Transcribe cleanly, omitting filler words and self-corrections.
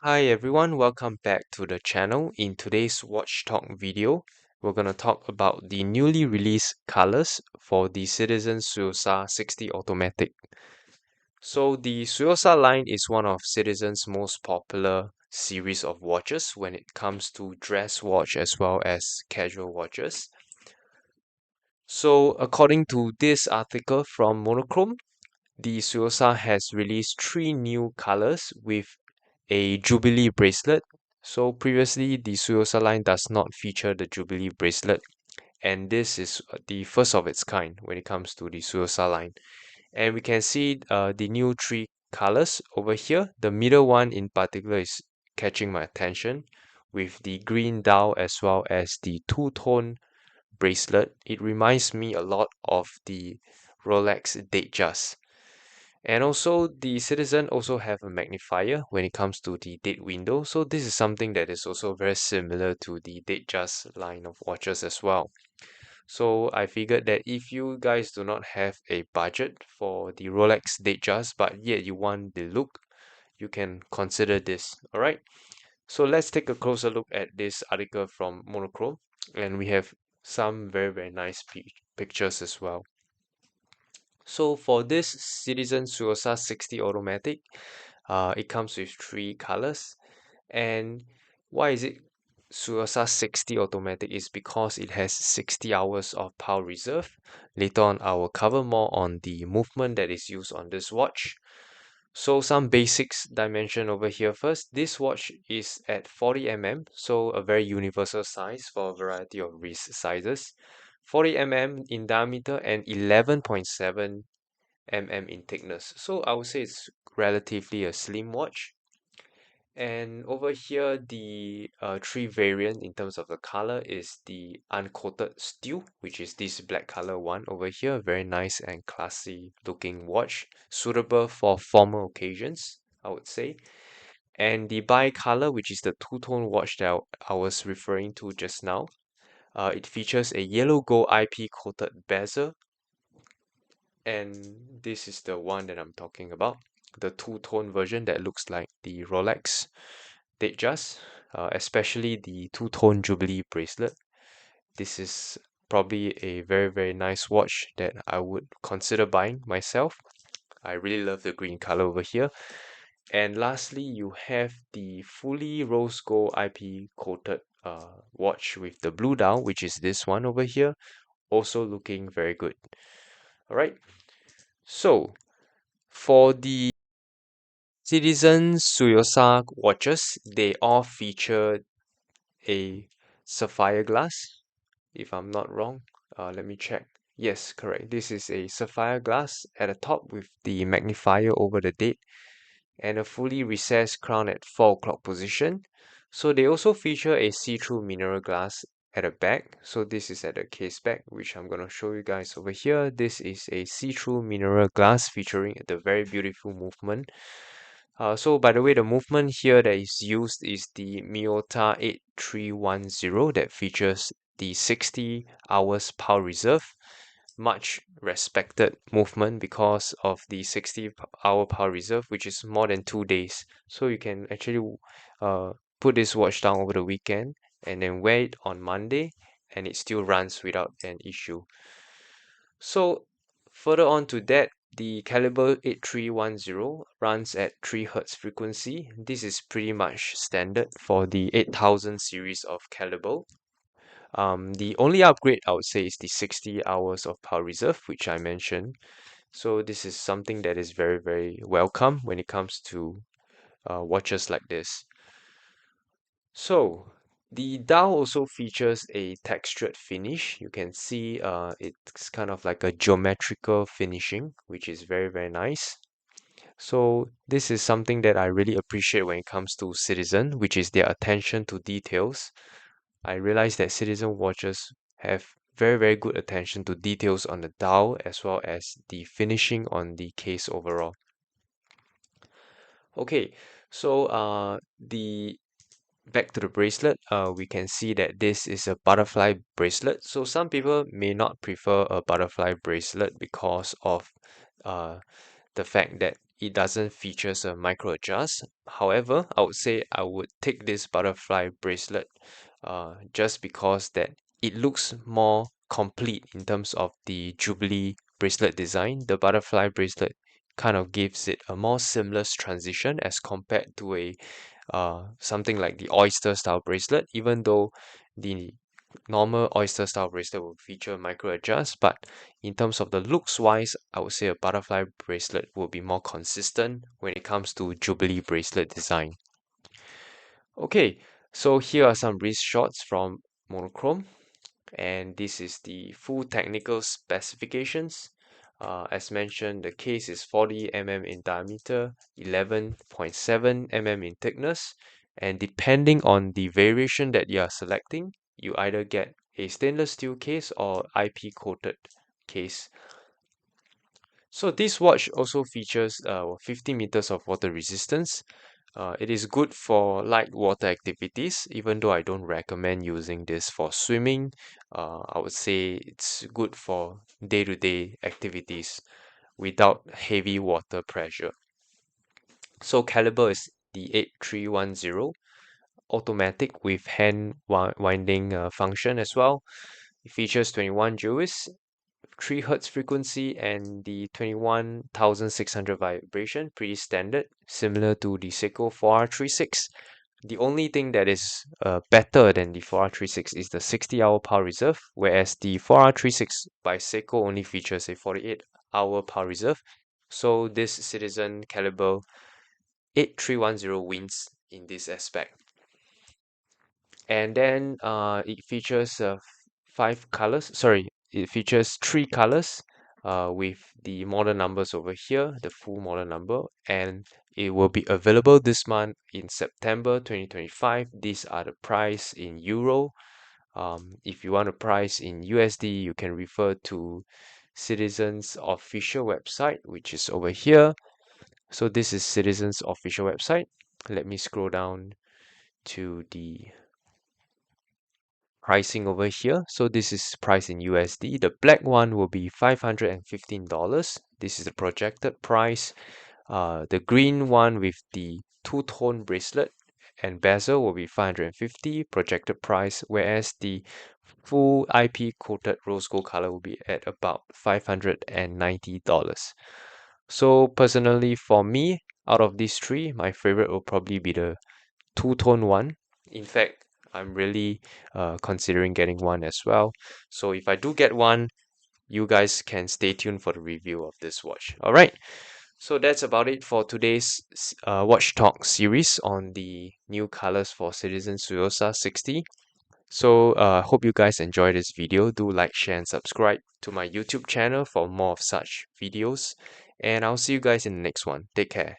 Hi everyone, welcome back to the channel. In today's Watch Talk video, we're going to talk about the newly released colors for the Citizen Tsuyosa 60 Automatic. So the Tsuyosa line is one of Citizen's most popular series of watches when it comes to dress watch as well as casual watches. So according to this article from Monochrome, the Tsuyosa has released three new colors with a Jubilee bracelet. So previously, the Tsuyosa line does not feature the Jubilee bracelet, and this is the first of its kind when it comes to the Tsuyosa line. And we can see the new three colors over here. The middle one in particular is catching my attention with the green dial as well as the two-tone bracelet. It reminds me a lot of the Rolex Datejust. And also the Citizen also have a magnifier when it comes to the date window. So this is something that is also very similar to the Datejust line of watches as well. So I figured that if you guys do not have a budget for the Rolex Datejust, but yet you want the look, you can consider this. Alright. So let's take a closer look at this article from Monochrome. And we have some very nice pictures as well. So for this Citizen Tsuyosa 60 Automatic, it comes with three colors. And why is it Tsuyosa 60 Automatic? Is because it has 60 hours of power reserve. Later on, I will cover more on the movement that is used on this watch. So some basics dimension over here first. This watch is at 40 mm, so a very universal size for a variety of wrist sizes. 40 mm in diameter and 11.7 mm in thickness. So I would say it's relatively a slim watch. And over here, the three variant in terms of the color is the uncoated steel, which is this black color one over here. Very nice and classy looking watch, suitable for formal occasions, I would say. And the bi-color, which is the two-tone watch that I was referring to just now. It features a yellow gold IP coated bezel, and this is the one that I'm talking about, the two-tone version that looks like the Rolex Datejust, especially the two-tone Jubilee bracelet. This is probably a very nice watch that I would consider buying myself. I really love the green color over here. And lastly, you have the fully rose gold IP coated watch with the blue dial, which is this one over here, also looking very good. All right. So for the Citizen Tsuyosa watches, they all feature a sapphire glass, if I'm not wrong. Let me check. Yes, correct. This is a sapphire glass at the top with the magnifier over the date and a fully recessed crown at 4 o'clock position. So they also feature a see-through mineral glass at the back. So this is at the case back, which I'm going to show you guys over here. This is a see-through mineral glass featuring the very beautiful movement. So by the way, the movement here that is used is the Miyota 8310 that features the 60 hours power reserve. Much respected movement because of the 60-hour power reserve, which is more than 2 days. So you can actually put this watch down over the weekend and then wear it on Monday and it still runs without an issue. So further on to that, the caliber 8310 runs at 3 Hz frequency. This is pretty much standard for the 8000 series of caliber. The only upgrade I would say is the 60 hours of power reserve, which I mentioned. So this is something that is very welcome when it comes to watches like this. So the dial also features a textured finish. You can see it's kind of like a geometrical finishing, which is very nice. So this is something that I really appreciate when it comes to Citizen, which is their attention to details. I realize that Citizen watches have very good attention to details on the dial as well as the finishing on the case overall. Okay, so the back to the bracelet, we can see that this is a butterfly bracelet. So some people may not prefer a butterfly bracelet because of uh, the fact that it doesn't features a micro adjust. However, I would say I would take this butterfly bracelet just because that it looks more complete in terms of the Jubilee bracelet design. The butterfly bracelet kind of gives it a more seamless transition as compared to a something like the oyster style bracelet, even though the normal oyster style bracelet will feature micro adjust, but in terms of the looks wise, I would say a butterfly bracelet will be more consistent when it comes to Jubilee bracelet design. Okay, so here are some wrist shots from monochrome, and this is the full technical specifications. As mentioned, the case is 40 mm in diameter, 11.7 mm in thickness, and depending on the variation that you are selecting, you either get a stainless steel case or IP coated case. So this watch also features 50 meters of water resistance. It is good for light water activities, even though I don't recommend using this for swimming. I would say it's good for day-to-day activities without heavy water pressure. So caliber is the 8310, automatic with hand winding function as well. It features 21 joules, 3 Hz frequency, and the 21,600 vibration, pretty standard, similar to the Seiko 4R36. The only thing that is better than the 4R36 is the 60-hour power reserve, whereas the 4R36 by Seiko only features a 48-hour power reserve. So this Citizen Caliber 8310 wins in this aspect. And then it features it features 3 colors with the model numbers over here, the full model number, and it will be available this month in September 2025. These are the price in euro. If you want a price in USD, you can refer to Citizen's official website, which is over here. So this is Citizen's official website. Let me scroll down to the pricing over here. So this is price in USD. The black one will be $515. This is the projected price. The green one with the two-tone bracelet and bezel will be 550 projected price, whereas the full IP coated rose gold color will be at about $590. So personally for me, out of these three, my favorite will probably be the two-tone one. In fact, I'm really considering getting one as well. So if I do get one, you guys can stay tuned for the review of this watch. All right. So that's about it for today's Watch Talk series on the new colors for Citizen Tsuyosa 60. So hope you guys enjoyed this video. Do like, share, and subscribe to my YouTube channel for more of such videos. And I'll see you guys in the next one. Take care.